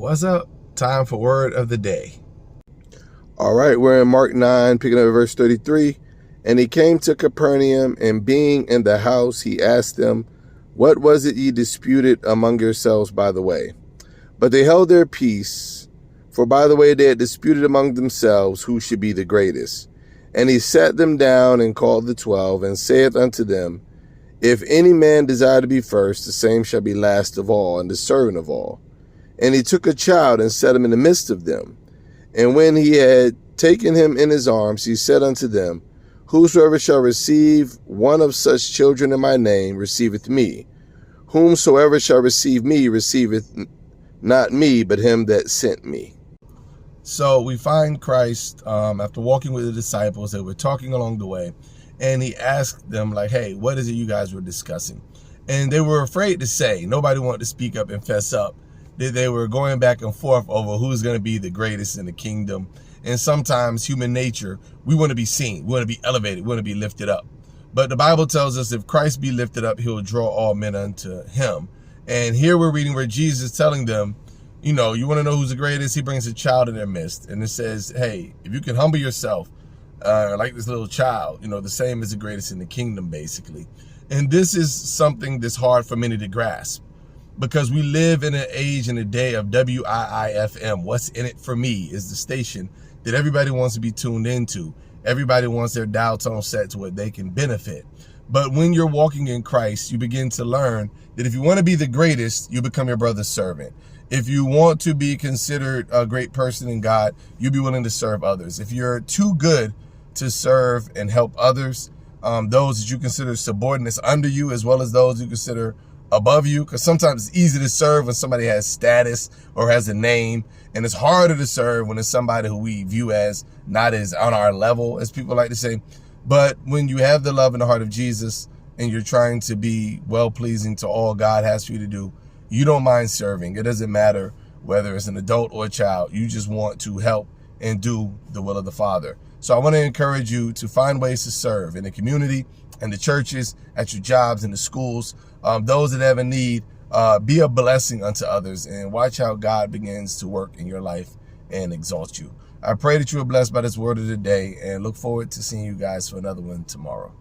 What's up? Time for word of the day. All right, we're in Mark 9, picking up at verse 33. And he came to Capernaum, and being in the house, he asked them, What was it ye disputed among yourselves by the way? But they held their peace, for by the way they had disputed among themselves who should be the greatest. And he sat them down and called the 12, and saith unto them, If any man desire to be first, the same shall be last of all, and the servant of all. And he took a child and set him in the midst of them. And when he had taken him in his arms, he said unto them, Whosoever shall receive one of such children in my name receiveth me. Whomsoever shall receive me receiveth not me, but him that sent me. So we find Christ after walking with the disciples. They were talking along the way, and he asked them, like, hey, what is it you guys were discussing? And they were afraid to say. Nobody wanted to speak up and fess up. They were going back and forth over who's going to be the greatest in the kingdom. And sometimes human nature, we want to be seen. We want to be elevated. We want to be lifted up. But the Bible tells us if Christ be lifted up, he'll draw all men unto him. And here we're reading where Jesus is telling them, you want to know who's the greatest? He brings a child in their midst. And it says, hey, if you can humble yourself like this little child, the same as the greatest in the kingdom, basically. And this is something that's hard for many to grasp, because we live in an age and a day of WIIFM. What's in it for me is the station that everybody wants to be tuned into. Everybody wants their dial tone set to what they can benefit. But when you're walking in Christ, you begin to learn that if you want to be the greatest, you become your brother's servant. If you want to be considered a great person in God, you'll be willing to serve others. If you're too good to serve and help others, those that you consider subordinates under you, as well as those you consider above you, because sometimes it's easy to serve when somebody has status or has a name, and it's harder to serve when it's somebody who we view as not as on our level, as people like to say. But when you have the love and the heart of Jesus and you're trying to be well-pleasing to all God has for you to do, you don't mind serving. It doesn't matter whether it's an adult or a child. You just want to help and do the will of the Father. So I want to encourage you to find ways to serve in the community, in the churches, at your jobs, in the schools. Those that have a need, be a blessing unto others, and watch how God begins to work in your life and exalt you. I pray that you are blessed by this word of the day, and look forward to seeing you guys for another one tomorrow.